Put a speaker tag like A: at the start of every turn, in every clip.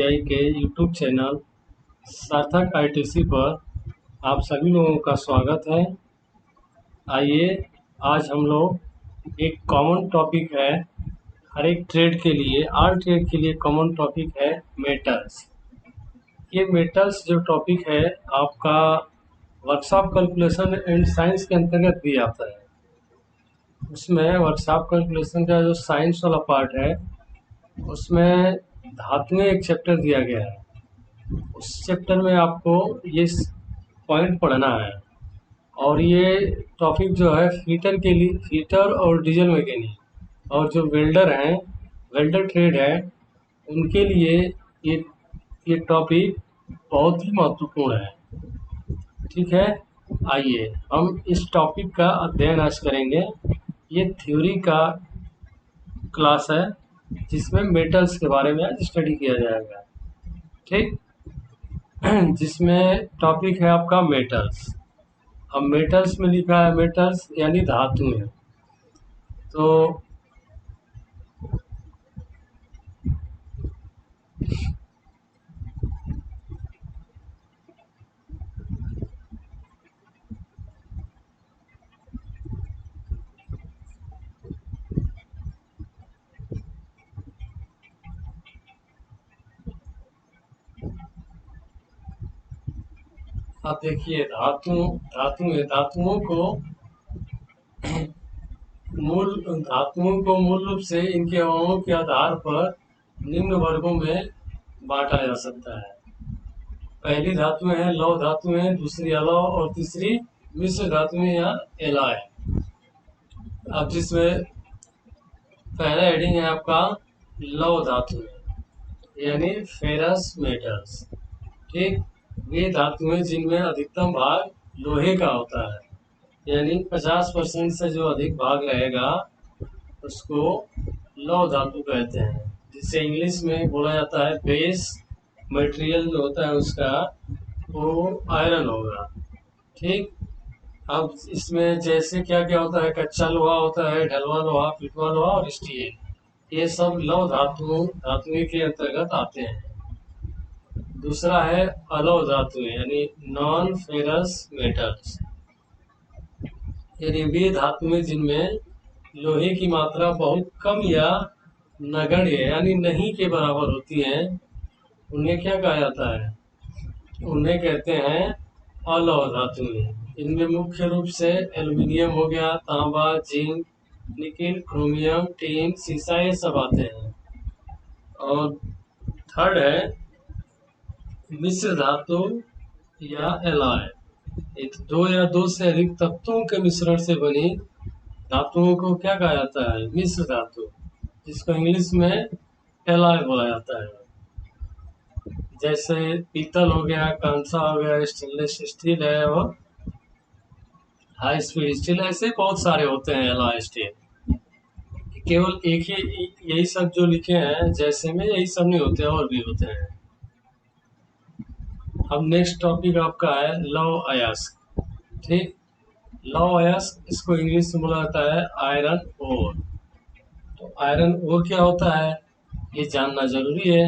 A: आई के YouTube channel सार्थक ITC पर आप सभी लोगों का स्वागत है। आइए आज हम लोग एक कॉमन टॉपिक है हर एक ट्रेड के लिए, ऑल ट्रेड के लिए कॉमन टॉपिक है मेटल्स। ये मेटल्स जो टॉपिक है आपका वर्कशॉप कैलकुलेशन एंड साइंस के अंतर्गत भी आता है। उसमें वर्कशॉप कैलकुलेशन का जो साइंस वाला पार्ट है उसमें धातुएं एक चैप्टर दिया गया है। उस चैप्टर में आपको ये पॉइंट पढ़ना है और ये टॉपिक जो है हीटर के लिए, हीटर और डीजल मैकेनिक और जो वेल्डर हैं, वेल्डर ट्रेड है, उनके लिए ये ये टॉपिक बहुत ही महत्वपूर्ण है। ठीक है, आइए हम इस टॉपिक का अध्ययन आज करेंगे। ये थ्योरी का क्लास है जिसमें मेटल्स के बारे में आज स्टडी किया जाएगा। ठीक, जिसमें टॉपिक है आपका मेटल्स। अब मेटल्स में लिखा है मेटल्स यानी धातु है। तो आप देखिए धातुओं को मूल रूप से इनके अणुओं के आधार पर निम्न वर्गों में बांटा जा सकता है। पहली धातुएं हैं लौह धातुएं, दूसरी अलौह और तीसरी मिश्र धातुएं या एलॉय। अब जिसमें पहला हेडिंग है आपका लौह धातु यानी फेरस मेटल्स। ठीक, वे धातुएं जिनमें अधिकतम भाग लोहे का होता है, यानी 50% से जो अधिक भाग रहेगा उसको लौह धातु कहते हैं, जिसे इंग्लिश में बोला जाता है बेस मटेरियल जो होता है उसका वो आयरन होगा। ठीक, अब इसमें जैसे क्या क्या होता है, कच्चा लोहा होता है, ढलवा लोहा, पिटवा लोहा और स्टील, ये सब लौह धातुएं के अंतर्गत आते हैं। दूसरा है अलौह धातु यानी नॉन फेरस मेटल्स, यानी वे धातुएं जिनमें लोहे की मात्रा बहुत कम या नगण्य यानी नहीं के बराबर होती हैं, उन्हें क्या कहा जाता है? उन्हें कहते हैं अलौह धातुएं। इनमें मुख्य रूप से एल्युमिनियम हो गया, तांबा, जिंक, निकेल, क्रोमियम, टिन, सीसा, ये सब आते हैं। और थर्ड है मिश्र धातु या एलॉय। दो या दो से अधिक तत्वों के मिश्रण से बनी धातुओं को क्या कहा जाता है? मिश्र धातु, जिसको इंग्लिश में एलॉय बोला जाता है। जैसे पीतल हो गया, कांसा हो गया, स्टेनलेस स्टील है और हाई स्पीड स्टील, ऐसे बहुत सारे होते हैं एलॉय स्टील। केवल एक ही यही सब जो लिखे हैं जैसे में यही सब नहीं होते, और भी होते हैं। अब नेक्स्ट टॉपिक आपका है लौह अयस्क। ठीक, लौह अयस्क, इसको इंग्लिश में बोला जाता है आयरन ओर। तो आयरन ओर क्या होता है ये जानना जरूरी है।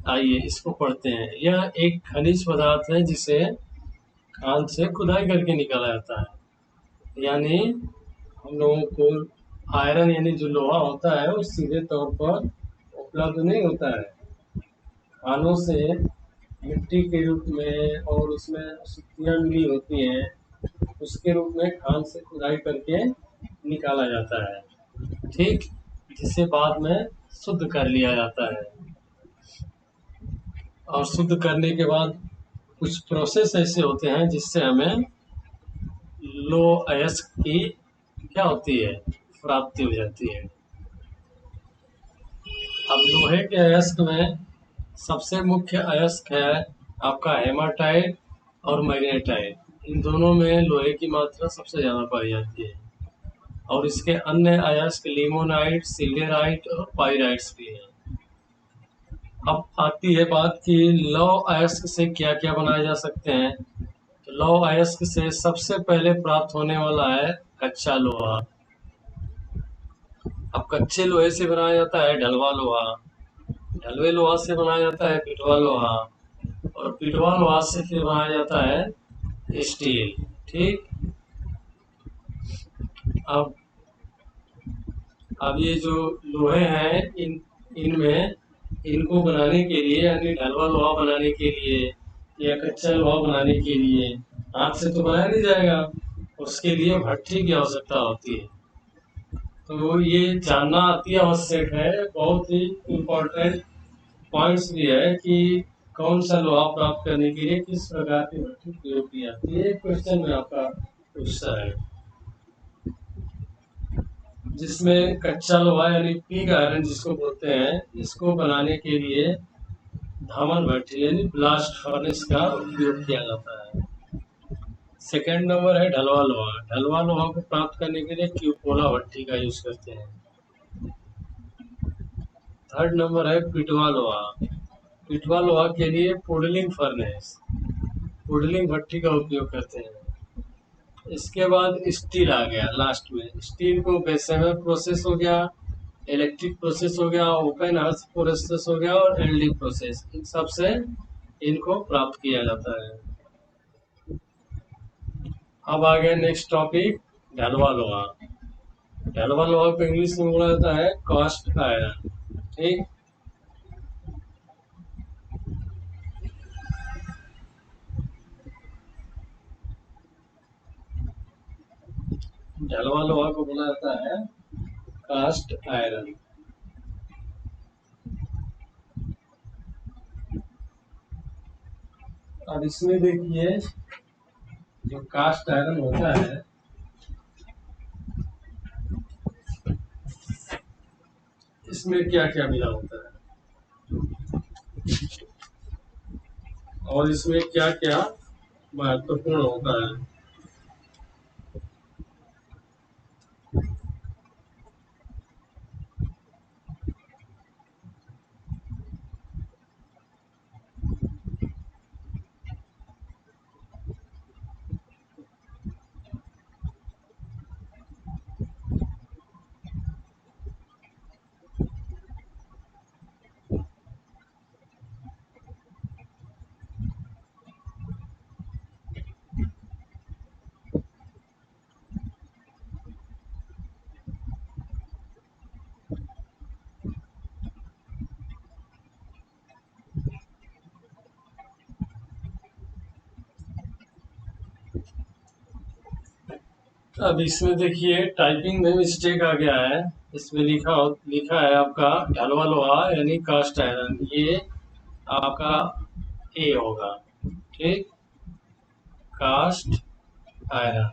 A: आइए इसको पढ़ते हैं। यह एक खनिज पदार्थ है जिसे खान से खुदाई करके निकाला जाता है। यानी हम लोगों को आयरन यानी जो लोहा होता है वो सीधे तौर पर उपलब्ध नहीं होता है। खानों से मिट्टी के रूप में और उसमें अशुद्धियाँ मिली होती हैं, उसके रूप में खान से खुदाई करके निकाला जाता है। ठीक, जिसे बाद में शुद्ध कर लिया जाता है। और शुद्ध करने के बाद कुछ प्रोसेस ऐसे होते हैं जिससे हमें लौह अयस्क की क्या होती है? प्राप्ति हो जाती है। अब लोहे के अयस्क में सबसे मुख्य अयस्क है आपका हेमाटाइट और मैग्नेटाइट। इन दोनों में लोहे की मात्रा सबसे ज़्यादा पाई जाती है। और इसके अन्य अयस्क लिमोनाइट, सिल्वराइट और पाइराइट्स भी हैं। अब आती है बात कि लौह अयस्क से क्या क्या बनाए जा सकते हैं। तो लौह अयस्क से सबसे पहले प्राप्त होने वाला है कच्चा लोहा। अब कच्चे लोहे से बनाया जाता है ढलवा लोहा। ढलवे लोहा से बनाया जाता है पिटवा लोहा, और पिटवा लोहा से फिर बनाया जाता है स्टील। ठीक। अब ये जो लोहे हैं इनमें इनको बनाने के लिए, यानी ढलवा लोहा बनाने के लिए या कच्चा लोहा बनाने के लिए हाथ से तो बनाया नहीं जाएगा, उसके लिए भट्ठी की आवश्यकता होती है। तो ये जानना अति आवश्यक है, बहुत ही इम्पोर्टेंट पॉइंट्स भी है कि कौन सा लोहा प्राप्त करने के लिए किस प्रकार की भट्ठी प्रयोग की जाती है। क्वेश्चन में आपका पूछता है, जिसमें कच्चा लोहा यानी पिग आयरन जिसको बोलते हैं, इसको बनाने के लिए धामन भट्ठी यानी ब्लास्ट फर्नेस का उपयोग किया जाता है। सेकेंड नंबर है ढलवा लोहा। ढलवा लोहा को प्राप्त करने के लिए क्यूपोला भट्ठी का यूज करते हैं। थर्ड नंबर है पिटवा लोहा। पिटवा लोहा के लिए पुडलिंग फर्नेस, पुडलिंग भट्ठी का उपयोग करते हैं। इसके बाद स्टील आ गया लास्ट में। स्टील को बेसेमर प्रोसेस हो गया, इलेक्ट्रिक प्रोसेस हो गया, ओपन अर्थ प्रोसेस हो गया और एल्डिंग प्रोसेस, इन सब से इनको प्राप्त किया जाता है। अब आ गया नेक्स्ट टॉपिक, ढलवा लोहा। ढलवा लोहा को इंग्लिश में बोला जाता है कास्ट आयरन। ठीक। ढलवा लोहा को बोला जाता है कास्ट आयरन। अब इसमें देखिए, जो कास्ट आयरन होता है इसमें क्या क्या मिला होता है और इसमें क्या क्या महत्वपूर्ण होता है। अब इसमें देखिए टाइपिंग में मिस्टेक आ गया है। इसमें लिखा है आपका ढलवा लोहा यानी कास्ट आयरन, ये आपका ए होगा। ठीक। कास्ट आयरन,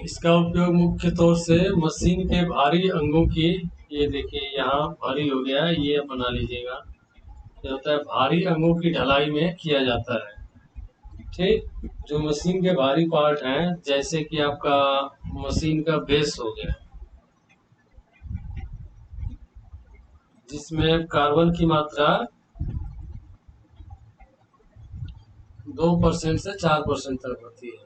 A: इसका उपयोग मुख्य तौर से मशीन के भारी अंगों की, ये देखिए यहाँ भारी हो गया, ये बना लीजिएगा, ये होता है भारी अंगों की ढलाई में किया जाता है। ठीक। जो मशीन के भारी पार्ट हैं, जैसे कि आपका मशीन का बेस हो गया, जिसमें कार्बन की मात्रा 2% से 4% तक होती है,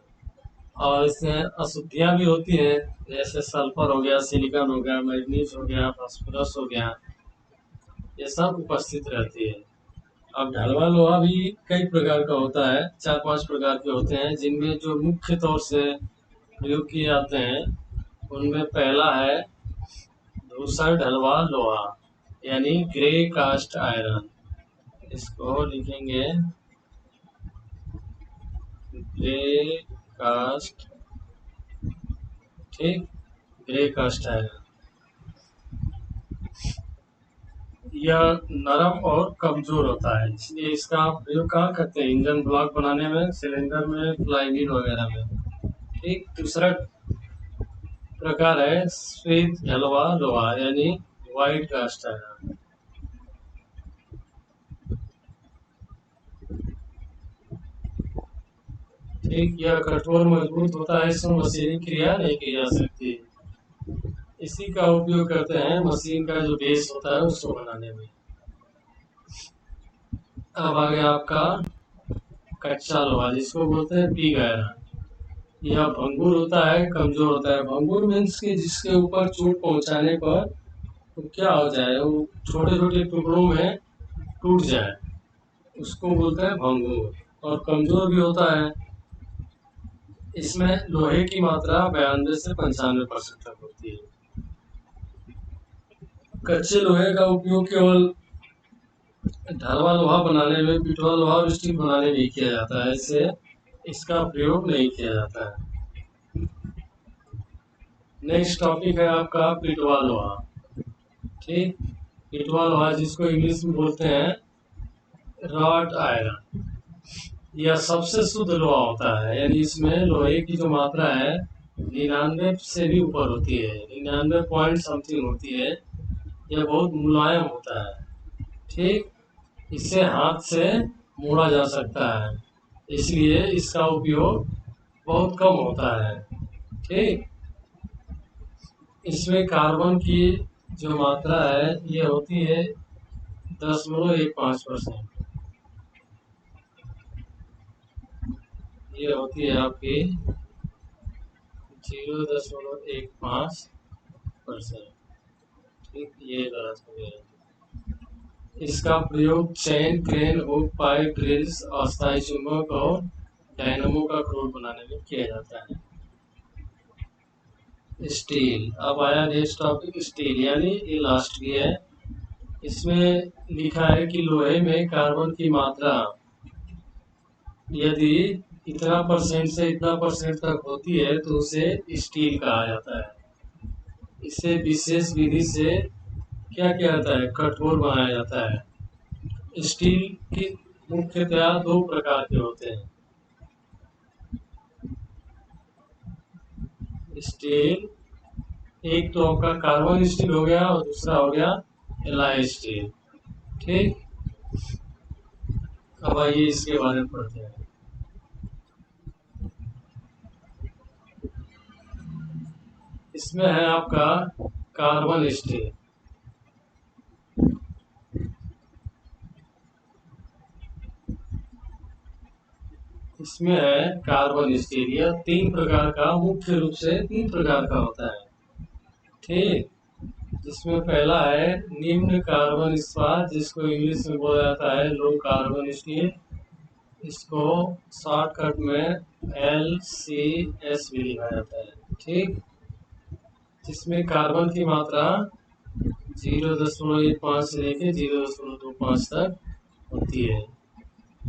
A: और इसमें अशुद्धियाँ भी होती हैं, जैसे सल्फर हो गया, सिलिकॉन हो गया, मैग्नीज हो गया, फास्फोरस हो गया, ये सब उपस्थित रहती है। अब ढलवा लोहा भी कई प्रकार का होता है, 4-5 प्रकार के होते हैं, जिनमें जो मुख्य तौर से प्रयोग किए जाते हैं उनमें पहला है धूसर ढलवा लोहा यानी ग्रे कास्ट आयरन। इसको लिखेंगे ग्रे कास्ट। ठीक। ग्रे कास्ट आयरन यह नरम और कमजोर होता है, इसलिए इसका प्रयोग कहाँ करते हैं, इंजन ब्लॉक बनाने में, सिलेंडर में, फ्लाईव्हील वगैरह में। ठीक। दूसरा प्रकार है श्वेत ढलवा लोहा यानी व्हाइट कास्ट आयरन। ठीक। यह कठोर मजबूत होता है, इसमें मशीनी क्रिया नहीं की जा सकती, इसी का उपयोग करते हैं मशीन का जो बेस होता है उसको बनाने में। अब आ गया आपका कच्चा लोहा, जिसको बोलते हैं पिग आयरन। यह भंगुर होता है, कमजोर होता है। भंगुर मीन्स कि जिसके ऊपर चोट पहुंचाने पर तो क्या हो जाए, वो छोटे छोटे टुकड़ों में टूट जाए, उसको बोलते हैं भंगुर, और कमजोर भी होता है। इसमें लोहे की मात्रा 92 से 95% तक होती है। कच्चे लोहे का उपयोग केवल ढलवा लोहा बनाने में, पिटवा लोहा और स्टील बनाने में किया जाता है, इससे इसका प्रयोग नहीं किया जाता है। नेक्स्ट टॉपिक है आपका पिटवा लोहा। ठीक, पिटवा लोहा जिसको इंग्लिश में बोलते हैं रॉट आयरन, यह सबसे शुद्ध लोहा होता है, यानी इसमें लोहे की जो मात्रा है 99 से भी ऊपर होती है, 99 पॉइंट समथिंग होती है। यह बहुत मुलायम होता है। ठीक, इसे हाथ से मोड़ा जा सकता है, इसलिए इसका उपयोग बहुत कम होता है। ठीक, इसमें कार्बन की जो मात्रा है ये होती है 0.15%। ये होती है आपकी 0.15%। ठीक, ये गलत हो गया। इसका प्रयोग chain, crane, hook, pipe, drills, अस्थायी चुंबक और डायनामो का क्रोड बनाने में किया जाता है। स्टील, अब आया नेक्स्ट टॉपिक स्टील, यानी ये लास्ट भी है। इसमें लिखा है कि लोहे में कार्बन की मात्रा यदि इतना परसेंट से इतना परसेंट तक होती है तो उसे स्टील कहा जाता है। इसे विशेष विधि से क्या किया जाता है, कठोर बनाया जाता है। स्टील की मुख्यतया दो प्रकार के होते हैं। स्टील, एक तो आपका कार्बन स्टील हो गया और दूसरा हो गया एलॉय स्टील। ठीक, अब आइए इसके बारे में पढ़ते हैं। इसमें है आपका कार्बन स्टील। इसमें है कार्बन स्टील, यह तीन प्रकार का, मुख्य रूप से तीन प्रकार का होता है। ठीक, जिसमें पहला है निम्न कार्बन इस्पात, जिसको इंग्लिश में बोला जाता है लो कार्बन स्टील। इसको शॉर्टकट में LCS भी लिखा जाता है। ठीक, जिसमें कार्बन की मात्रा 0.15 से लेकर 0.25 तक होती है।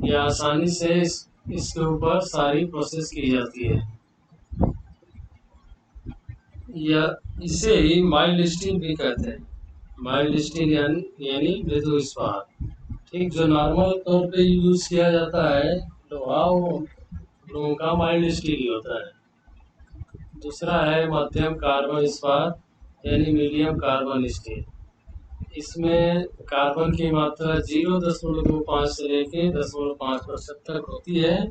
A: यह आसानी से इसके ऊपर सारी प्रोसेस की जाती है। यह इसे ही माइल्ड स्टील भी कहते हैं। माइल्ड स्टील यानी मृदु इस्पात। ठीक, जो नॉर्मल तौर पे यूज किया जाता है लोहा, वो लोगों का माइल्ड स्टील ही होता है। दूसरा है मध्यम कार्बन इस्पात, यानी मीडियम कार्बन स्टील। इसमें कार्बन की मात्रा 0.25 से लेके 0.5% तक होती है।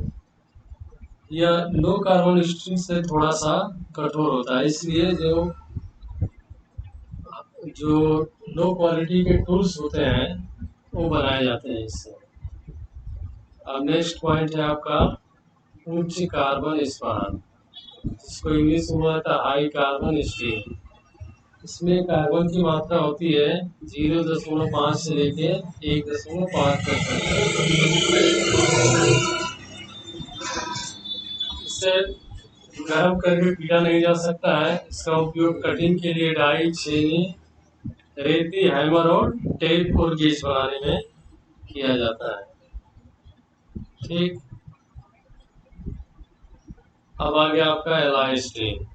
A: यह लो कार्बन स्टील से थोड़ा सा कठोर होता है, इसलिए जो लो क्वालिटी के टूल्स होते हैं वो बनाए जाते हैं इससे। अब नेक्स्ट पॉइंट है आपका उच्च कार्बन इस्पात, जिसको इंग्लिश में बोला जाता है हाई कार्बन स्टील। इसमें कार्बन की मात्रा होती है 0.5 से लेके 1.5%। इससे गर्म करके पीटा नहीं जा सकता है। इसका उपयोग कटिंग के लिए डाई, छेनी, रेती, हैमर और टेप और गेज बनाने में किया जाता है। ठीक, अब आ गया आपका एलॉय स्टील।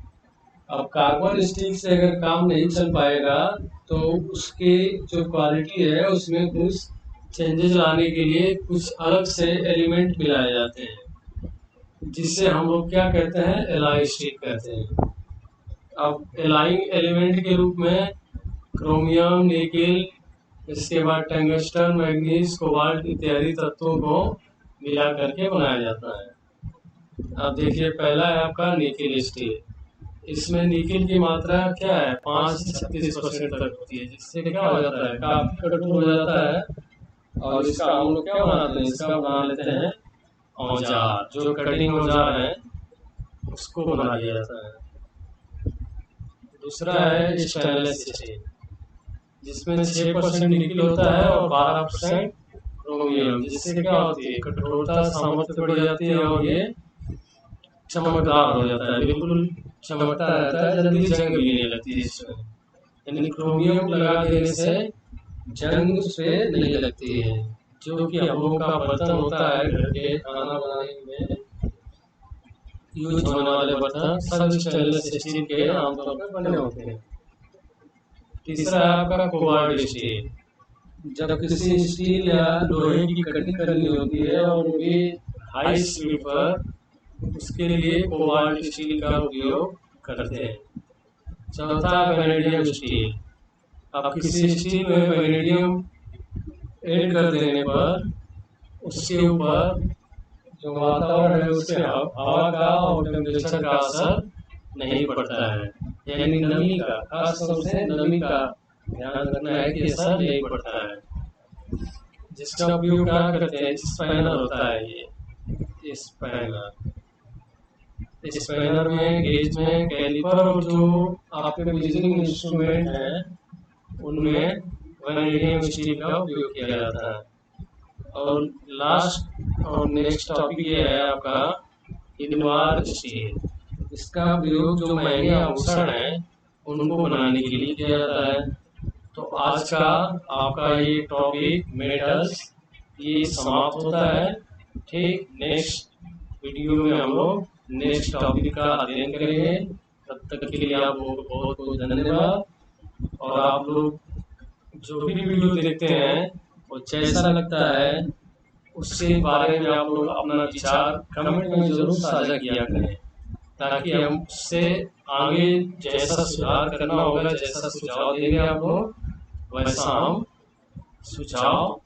A: अब कार्बन स्टील से अगर काम नहीं चल पाएगा तो उसकी जो क्वालिटी है उसमें कुछ चेंजेस लाने के लिए कुछ अलग से एलिमेंट मिलाए जाते हैं, जिससे हम लोग क्या कहते हैं, एलॉय स्टील कहते हैं। अब एलाइंग एलिमेंट के रूप में क्रोमियम, निकेल, इसके बाद टंगस्टन, मैग्नीज, कोबाल्ट इत्यादि तत्वों को मिला करके बनाया जाता है। अब देखिए, पहला है आपका निकेल स्टील। इसमें निकेल की मात्रा क्या है, 5 से 36% तक होती है, जिससे क्या हो जाता है, काफी कठोर हो जाता है। और इसका हम लोग क्या बनाते हैं, इसका बना लेते हैं औजार, जो कटिंग औजार है उसको बना लिया जाता है। दूसरा है स्टेनलेस स्टील। जिसमें 6% निकल होता है और 12% क्रोमियम, जिससे क्या होती है कठोरता सामर्थ्य बढ़ जाती है और ये चमकदार हो जाता है, बिल्कुल चमकता रहता है, जल्दी जंग भी नहीं लगती इसमें। यानी क्रोमियम लगा देने से जंग उस पे नहीं लगती है। जो कि हम लोगों का बर्तन होता है घर के खाना बनाने में यूज होने वाले बर्तन सब स्टेनलेस स्टील के आमतौर पर बने होते हैं। तीसरा है आपका कोबाल्ट स्टील। जब किसी स्टील या लोहे की कटिंग करनी होती है और वो भी हाई स्पीड पर, उसके लिए कोबाल्ट स्टील का उपयोग करते हैं। चौथा है वेनेडियम स्टील। अब किसी स्टील में वेनेडियम ऐड कर देने पर उसके ऊपर जो वातावरण है उसके हवा का और टेम्परेचर का असर नहीं पड़ता है, यानी नमी का, खास तौर से नमी का ध्यान रखना है कि असर नहीं पड़ता है। जिसका उपयोग क्या करते हैं, स्पैनर होता है ये स्पैनर। स्पैनर में, गेज में, कैलिपर और जो आपके मेजरिंग इंस्ट्रूमेंट हैं उनमें वेनेडियम स्टील का उपयोग किया जाता है। और लास्ट और नेक्स्ट टॉपिक ये है आपका इनवार स्टील। इसका प्रयोग जो महंगे आभूषण है उनको बनाने के लिए किया जाता है। तो आज का आपका ये टॉपिक मेटल्स ये समाप्त होता है। ठीक, नेक्स्ट वीडियो में हम लोग नेक्स्ट टॉपिक का अध्ययन करेंगे। तब तक के लिए आप लोगों को बहुत बहुत धन्यवाद। और आप लोग जो भी वीडियो देखते हैं वो जैसा लगता है उसके बारे में आप लोग अपना विचार कमेंट में जरूर साझा किया करें, ताकि हम उससे आगे जैसा सुधार करना होगा, जैसा सुझाव देंगे आप लोग वैसा हम सुझाव